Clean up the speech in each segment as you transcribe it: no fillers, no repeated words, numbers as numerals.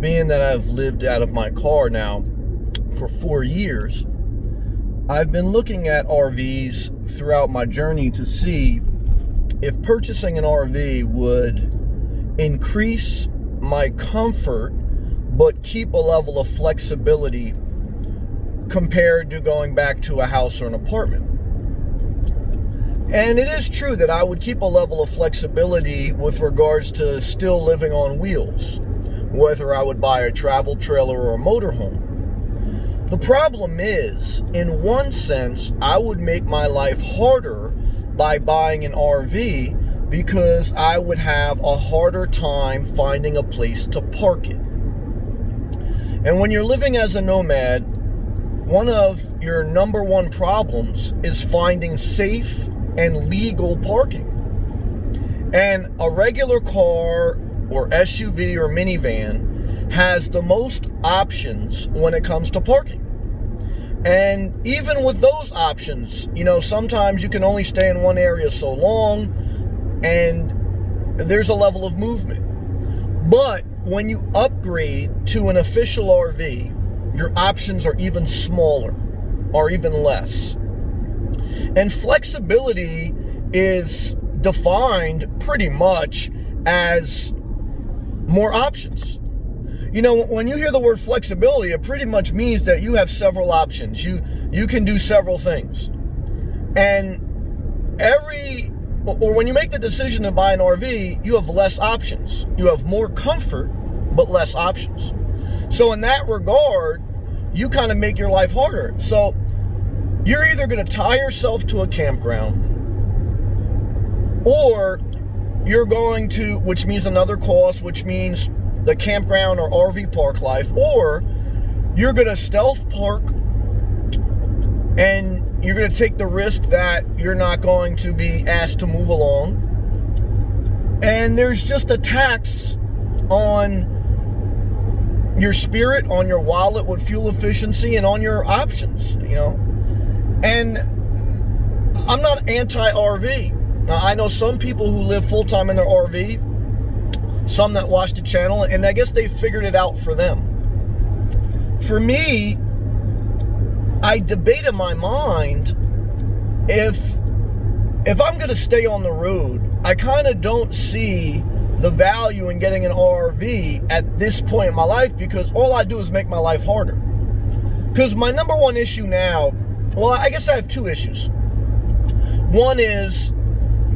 being that I've lived out of my car now for 4 years, I've been looking at RVs throughout my journey to see if purchasing an RV would increase my comfort but keep a level of flexibility compared to going back to a house or an apartment. And it is true that I would keep a level of flexibility with regards to still living on wheels, whether I would buy a travel trailer or a motorhome. The problem is, in one sense, I would make my life harder by buying an RV because I would have a harder time finding a place to park it. And when you're living as a nomad, one of your number one problems is finding safe and legal parking. And a regular car or SUV or minivan has the most options when it comes to parking. And even with those options, sometimes you can only stay in one area so long and there's a level of movement. But when you upgrade to an official RV, your options are even smaller or even less. And flexibility is defined pretty much as more options. When you hear the word flexibility, it pretty much means that you have several options. You can do several things. And when you make the decision to buy an RV, you have less options. You have more comfort, but less options. So in that regard, you kind of make your life harder. So you're either going to tie yourself to a campground, or you're going to, which means another cost, which means the campground or RV park life, or you're going to stealth park and you're going to take the risk that you're not going to be asked to move along. And there's just a tax on your spirit, on your wallet with fuel efficiency, and on your options, And I'm not anti-RV. I know some people who live full-time in their RV, some that watch the channel, and I guess they figured it out for them. For me, I debate in my mind if I'm going to stay on the road, I kind of don't see the value in getting an RV at this point in my life, because all I do is make my life harder. Because my number one issue now, well, I guess I have two issues. One is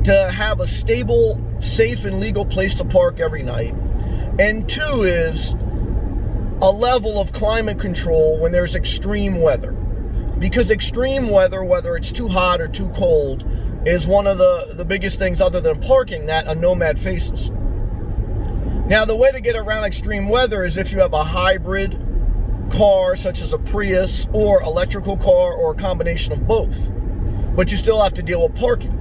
to have a stable, safe, and legal place to park every night. And two is a level of climate control when there's extreme weather. Because extreme weather, whether it's too hot or too cold, is one of the biggest things other than parking that a nomad faces. Now, the way to get around extreme weather is if you have a hybrid car, such as a Prius, or electrical car, or a combination of both. But you still have to deal with parking.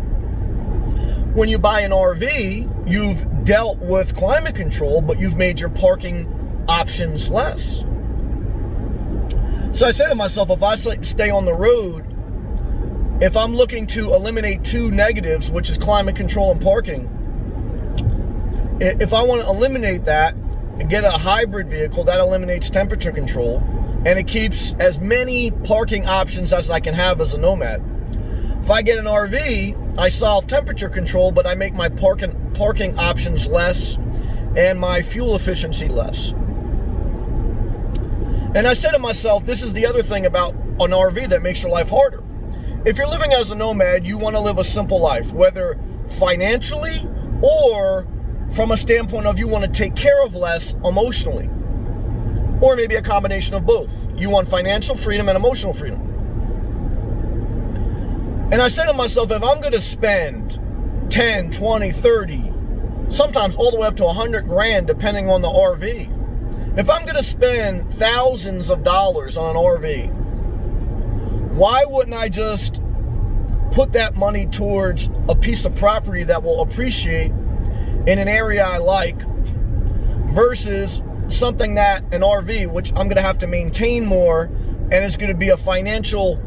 When you buy an RV, you've dealt with climate control, but you've made your parking options less. So I say to myself, if I stay on the road, if I'm looking to eliminate two negatives, which is climate control and parking, if I want to eliminate that, get a hybrid vehicle, that eliminates temperature control, and it keeps as many parking options as I can have as a nomad. If I get an RV, I solve temperature control, but I make my parking options less and my fuel efficiency less. And I said to myself, this is the other thing about an RV that makes your life harder. If you're living as a nomad, you want to live a simple life, whether financially or from a standpoint of you want to take care of less emotionally, or maybe a combination of both. You want financial freedom and emotional freedom. And I said to myself, if I'm going to spend 10, 20, 30, sometimes all the way up to $100,000, depending on the RV, if I'm going to spend thousands of dollars on an RV, why wouldn't I just put that money towards a piece of property that will appreciate in an area I like, versus something that an RV, which I'm going to have to maintain more, and is going to be a financial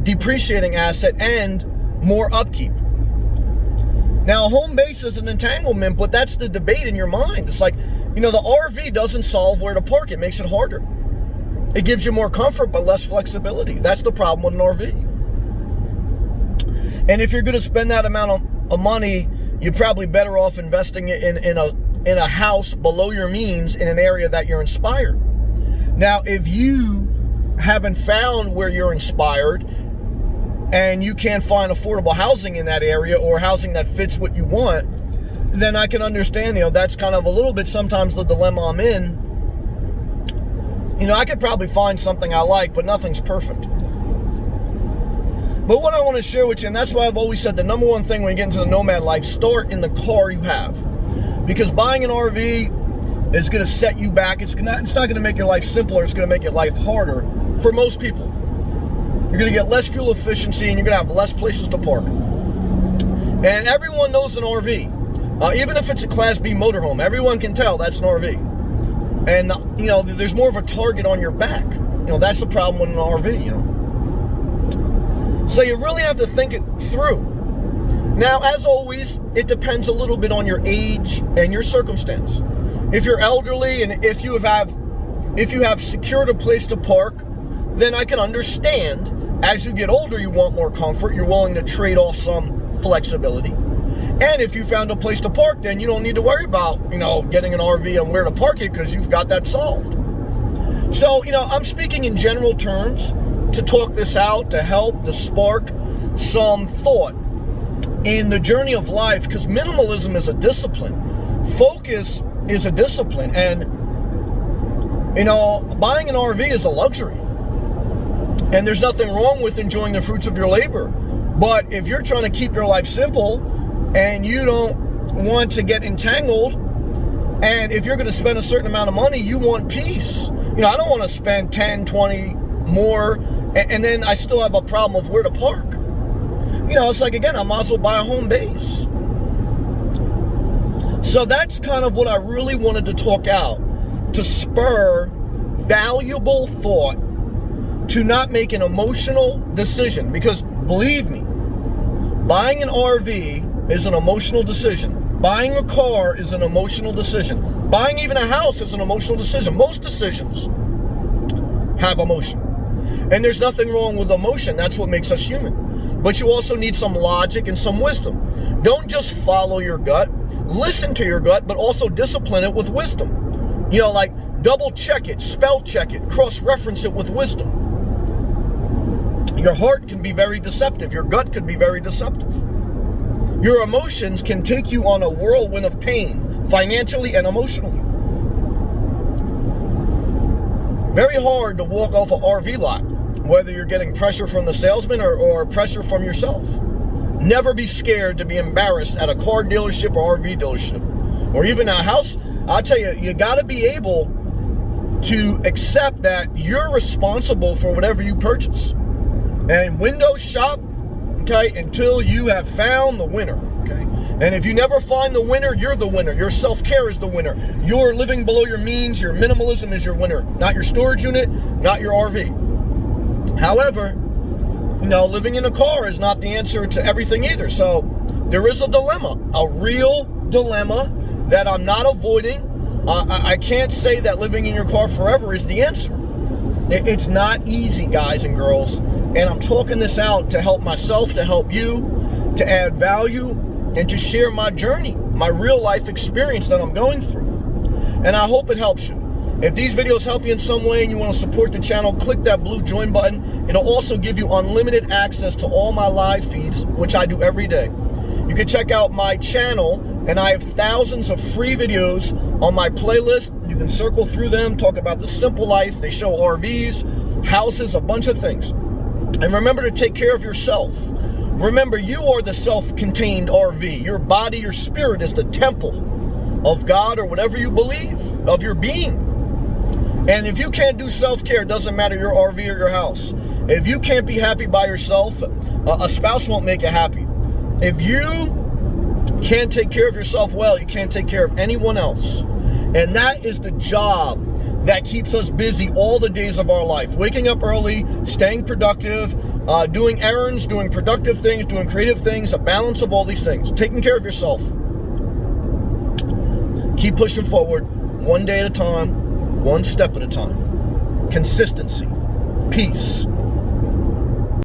depreciating asset and more upkeep. Now, home base is an entanglement, but that's the debate in your mind. It's like, You know, the RV doesn't solve where to park. It makes it harder. It gives you more comfort, but less flexibility. That's the problem with an RV. And if you're going to spend that amount of money, you're probably better off investing it in a house below your means in an area that you're inspired. Now, if you haven't found where you're inspired and you can't find affordable housing in that area or housing that fits what you want, then I can understand, that's kind of a little bit sometimes the dilemma I'm in. I could probably find something I like, but nothing's perfect. But what I want to share with you, and that's why I've always said the number one thing when you get into the nomad life, start in the car you have. Because buying an RV is going to set you back. It's not going to make your life simpler. It's going to make your life harder for most people. You're going to get less fuel efficiency and you're going to have less places to park. And everyone knows an RV. Even if it's a Class B motorhome, everyone can tell that's an RV. And, there's more of a target on your back. That's the problem with an RV, So you really have to think it through. Now, as always, it depends a little bit on your age and your circumstance. If you're elderly and if you have secured a place to park, then I can understand. As you get older, you want more comfort. You're willing to trade off some flexibility. And if you found a place to park, then you don't need to worry about, getting an RV and where to park it because you've got that solved. So, I'm speaking in general terms to talk this out, to help, to spark some thought in the journey of life, because minimalism is a discipline. Focus is a discipline. And, buying an RV is a luxury. And there's nothing wrong with enjoying the fruits of your labor. But if you're trying to keep your life simple and you don't want to get entangled, and if you're going to spend a certain amount of money, you want peace. I don't want to spend 10, 20 more, and then I still have a problem of where to park. It's like, again, I might as well buy a home base. So that's kind of what I really wanted to talk out, to spur valuable thought, to not make an emotional decision. Because believe me, buying an RV is an emotional decision. Buying a car is an emotional decision. Buying even a house is an emotional decision. Most decisions have emotion. And there's nothing wrong with emotion. That's what makes us human. But you also need some logic and some wisdom. Don't just follow your gut. Listen to your gut, but also discipline it with wisdom. Like double check it, spell check it, cross-reference it with wisdom. Your heart can be very deceptive. Your gut could be very deceptive. Your emotions can take you on a whirlwind of pain, financially and emotionally. Very hard to walk off an RV lot, whether you're getting pressure from the salesman or pressure from yourself. Never be scared to be embarrassed at a car dealership or RV dealership, or even a house. I'll tell you, you got to be able to accept that you're responsible for whatever you purchase. And window shop, okay, until you have found the winner, okay? And if you never find the winner, you're the winner. Your self-care is the winner. You're living below your means. Your minimalism is your winner. Not your storage unit, not your RV. However, living in a car is not the answer to everything either. So there is a dilemma, a real dilemma that I'm not avoiding. I can't say that living in your car forever is the answer. It's not easy, guys and girls. And I'm talking this out to help myself, to help you, to add value, and to share my journey, my real life experience that I'm going through. And I hope it helps you. If these videos help you in some way and you want to support the channel, click that blue join button. It'll also give you unlimited access to all my live feeds, which I do every day. You can check out my channel, and I have thousands of free videos on my playlist. You can circle through them, talk about the simple life. They show RVs, houses, a bunch of things. And remember to take care of yourself. Remember, you are the self-contained RV. Your body, your spirit is the temple of God or whatever you believe, of your being. And if you can't do self-care, it doesn't matter your RV or your house. If you can't be happy by yourself, a spouse won't make you happy. If you can't take care of yourself well, you can't take care of anyone else. And that is the job that keeps us busy all the days of our life. Waking up early, staying productive, doing errands, doing productive things, doing creative things, a balance of all these things. Taking care of yourself. Keep pushing forward. one day at a time, one step at a time. Consistency, peace,